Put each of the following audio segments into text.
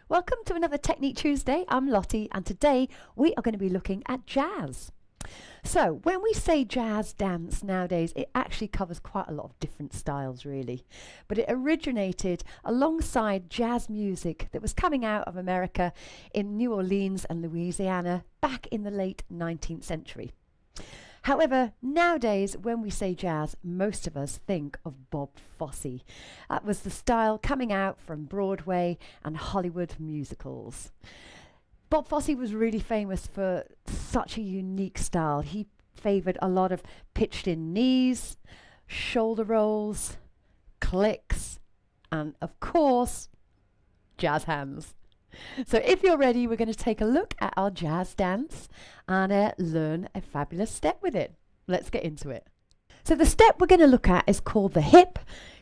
Welcome to another Technique Tuesday. I'm Lottie, and today we are going to be looking at jazz. So when we say jazz dance nowadays, it actually covers quite a lot of different styles really. But it originated alongside jazz music that was coming out of America in New Orleans and Louisiana back in the late 19th century. However, nowadays, when we say jazz, most of us think of Bob Fosse. That was the style coming out from Broadway and Hollywood musicals. Bob Fosse was really famous for such a unique style. He favoured a lot of pitched-in knees, shoulder rolls, clicks, and of course, jazz hands. So if you're ready, we're going to take a look at our jazz dance and learn a fabulous step with it. Let's get into it. So the step we're going to look at is called the hip,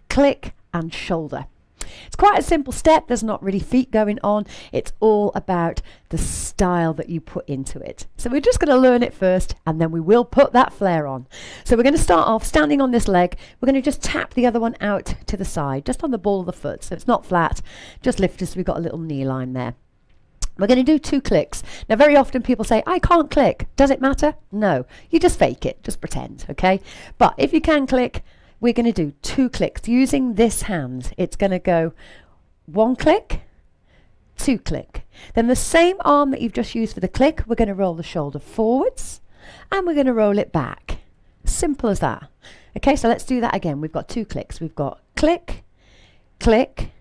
click and shoulder. It's quite a simple step. There's not really feet going on. It's all about the style that you put into it. So we're just going to learn it first and then we will put that flair on. So we're going to start off standing on this leg. We're going to just tap the other one out to the side, just on the ball of the foot. So it's not flat, just lift us. We've got a little knee line there. We're going to do 2 clicks. Now very often people say, I can't click. Does it matter? No, you just fake it, just pretend, okay? But if you can click, we're going to do 2 clicks using this hand. It's going to go 1 click, 2 click. Then the same arm that you've just used for the click, we're going to roll the shoulder forwards and we're going to roll it back. Simple as that. Okay, so let's do that again. We've got 2 clicks. We've got click, click,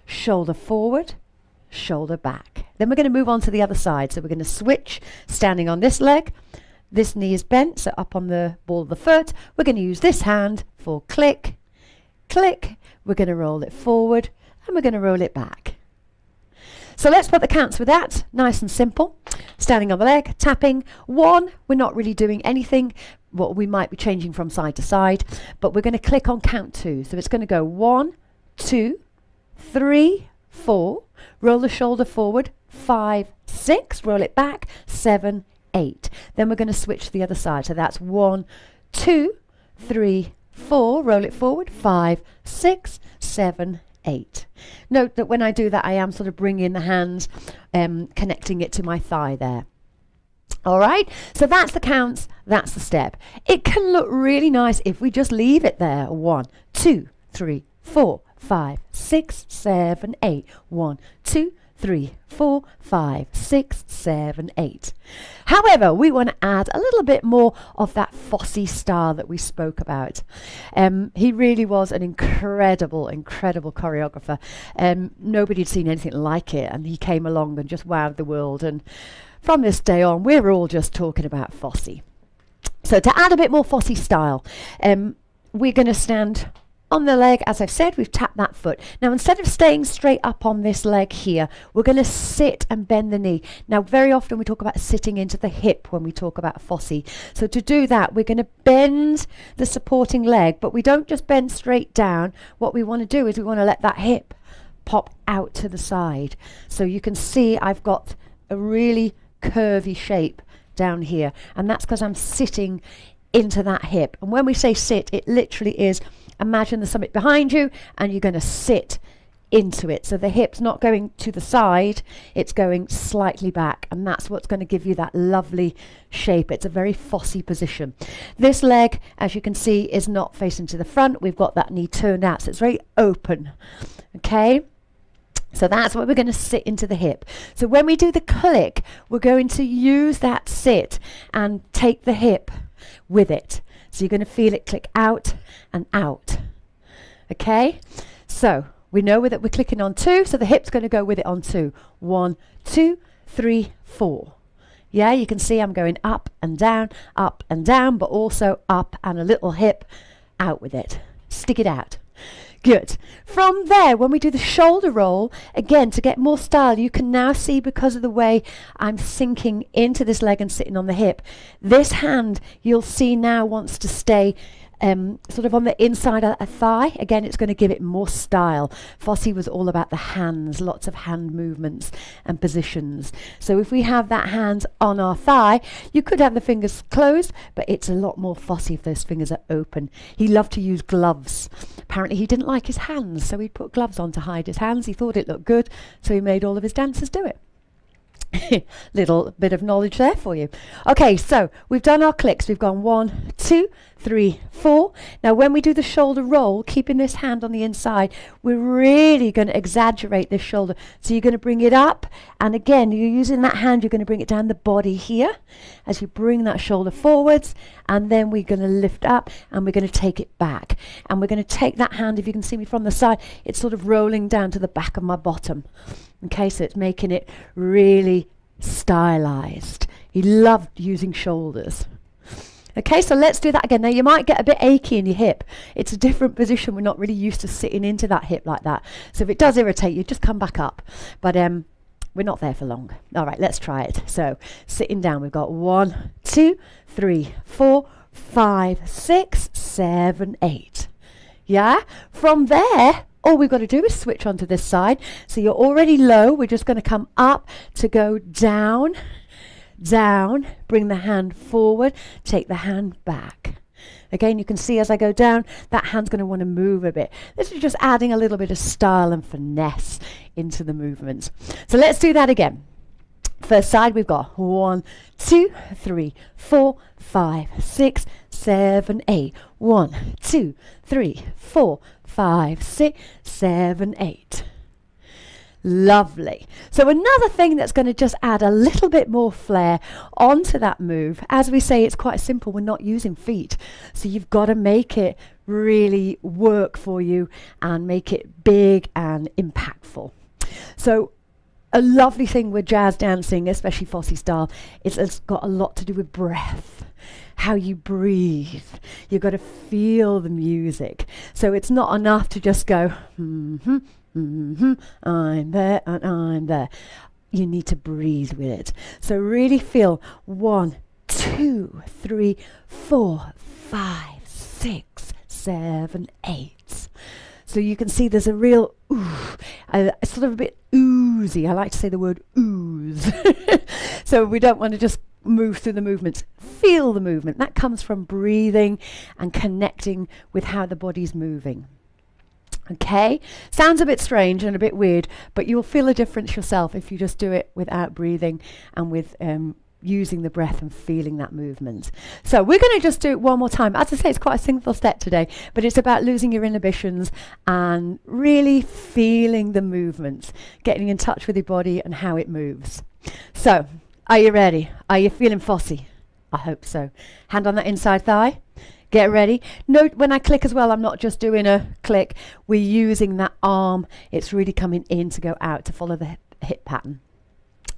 shoulder forward, shoulder back. Then we're going to move on to the other side. So we're going to switch standing on this leg. This knee is bent, so up on the ball of the foot. We're going to use this hand for click, click. We're going to roll it forward and we're going to roll it back. So let's put the counts with that. Nice and simple. Standing on the leg, tapping. 1, we're not really doing anything. What we might be changing from side to side, but we're going to click on count 2. So it's going to go 1, 2, 3, 4. Roll the shoulder forward. 5, 6. Roll it back. 7, 8. Then we're going to switch to the other side. So that's 1, 2, 3, 4. Roll it forward. 5, 6, 7, 8. Note that when I do that, I am sort of bringing the hands, connecting it to my thigh there. All right, so that's the counts, that's the step. It can look really nice if we just leave it there. 1, 2, 3, 4, 5, 6, 7, 8. 1, 2, 3, 4, 5, 6, 7, 8. However, we want to add a little bit more of that Fosse style that we spoke about. He really was an incredible choreographer. Nobody had seen anything like it, and he came along and just wowed the world. And from this day on, we're all just talking about Fosse. So to add a bit more Fosse style, we're going to stand on the leg. As I've said, we've tapped that foot. Now instead of staying straight up on this leg here, we're going to sit and bend the knee. Now very often we talk about sitting into the hip when we talk about Fosse. So to do that, we're going to bend the supporting leg, but we don't just bend straight down. What we want to do is we want to let that hip pop out to the side. So you can see I've got a really curvy shape down here, and that's because I'm sitting into that hip. And when we say sit, it literally is, imagine there's something behind you and you're going to sit into it. So the hip's not going to the side, it's going slightly back, and that's what's going to give you that lovely shape. It's a very Fosse position. This leg, as you can see, is not facing to the front. We've got that knee turned out, so it's very open. Okay, so that's what we're going to sit into the hip. So when we do the click, we're going to use that sit and take the hip with it. So you're going to feel it click out and out. Okay, so we know that we're clicking on 2, so the hip's going to go with it on 2. 1, 2, 3, 4. Yeah, you can see I'm going up and down, but also up and a little hip out with it. Stick it out. Good. From there, when we do the shoulder roll, again, to get more style, you can now see, because of the way I'm sinking into this leg and sitting on the hip, this hand, you'll see now, wants to stay sort of on the inside of a thigh. Again, it's going to give it more style. Fosse was all about the hands, lots of hand movements and positions. So if we have that hand on our thigh, you could have the fingers closed, but it's a lot more Fosse if those fingers are open. He loved to use gloves. Apparently he didn't like his hands, so he'd put gloves on to hide his hands. He thought it looked good, so he made all of his dancers do it. Little bit of knowledge there for you. Okay, so we've done our clicks. We've gone 1, 2, 3, 4. Now when we do the shoulder roll, keeping this hand on the inside, we're really going to exaggerate this shoulder. So you're going to bring it up, and again, you're using that hand, you're going to bring it down the body here as you bring that shoulder forwards, and then we're going to lift up and we're going to take it back. And we're going to take that hand, if you can see me from the side, it's sort of rolling down to the back of my bottom. Okay, so it's making it really stylized. He loved using shoulders. Okay, so let's do that again. Now you might get a bit achy in your hip. It's a different position. We're not really used to sitting into that hip like that. So if it does irritate you, just come back up. But we're not there for long. All right, let's try it. So sitting down, we've got 1, 2, 3, 4, 5, 6, 7, 8. Yeah? From there, all we've got to do is switch onto this side. So you're already low. We're just going to come up to go down, down, bring the hand forward, take the hand back. Again, you can see as I go down, that hand's going to want to move a bit. This is just adding a little bit of style and finesse into the movements. So let's do that again. First side, we've got 1, 2, 3, 4, 5, 6, 7, 8. 1, 2, 3, 4, 5, 6, 7, 8. Lovely. So another thing that's going to just add a little bit more flair onto that move. As we say, it's quite simple. We're not using feet. So you've got to make it really work for you and make it big and impactful. So a lovely thing with jazz dancing, especially Fosse style, is it's got a lot to do with breath. How you breathe. You've got to feel the music. So it's not enough to just go, I'm there and I'm there. You need to breathe with it. So really feel 1, 2, 3, 4, 5, 6, 7, 8. So you can see there's a real sort of a bit oozy. I like to say the word ooze. So we don't want to just move through the movements. Feel the movement. That comes from breathing and connecting with how the body's moving. Okay, sounds a bit strange and a bit weird, but you'll feel a difference yourself if you just do it without breathing and with using the breath and feeling that movement. So we're going to just do it one more time. As I say, it's quite a simple step today, but it's about losing your inhibitions and really feeling the movements, getting in touch with your body and how it moves. So, are you ready? Are you feeling Fosse? I hope so. Hand on that inside thigh. Get ready. Note when I click as well, I'm not just doing a click. We're using that arm. It's really coming in to go out to follow the hip pattern.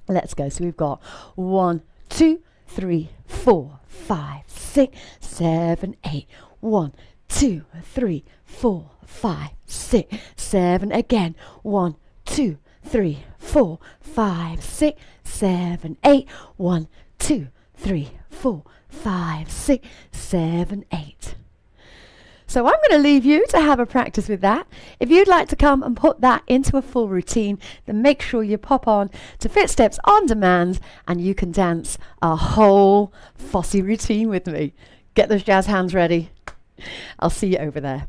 Let's go. So we've got 1, 2, 3, 4, 5, 6, 7, 8. 1, 2, 3, 4, 5, 6, 7. Again. 1, 2, 3, 4, 5, 6, 7, 8. 1, 2, 3, 4, 5, 6, 7, 8. So I'm going to leave you to have a practice with that. If you'd like to come and put that into a full routine, then make sure you pop on to FitSteps On Demand and you can dance a whole Fosse routine with me. Get those jazz hands ready. I'll see you over there.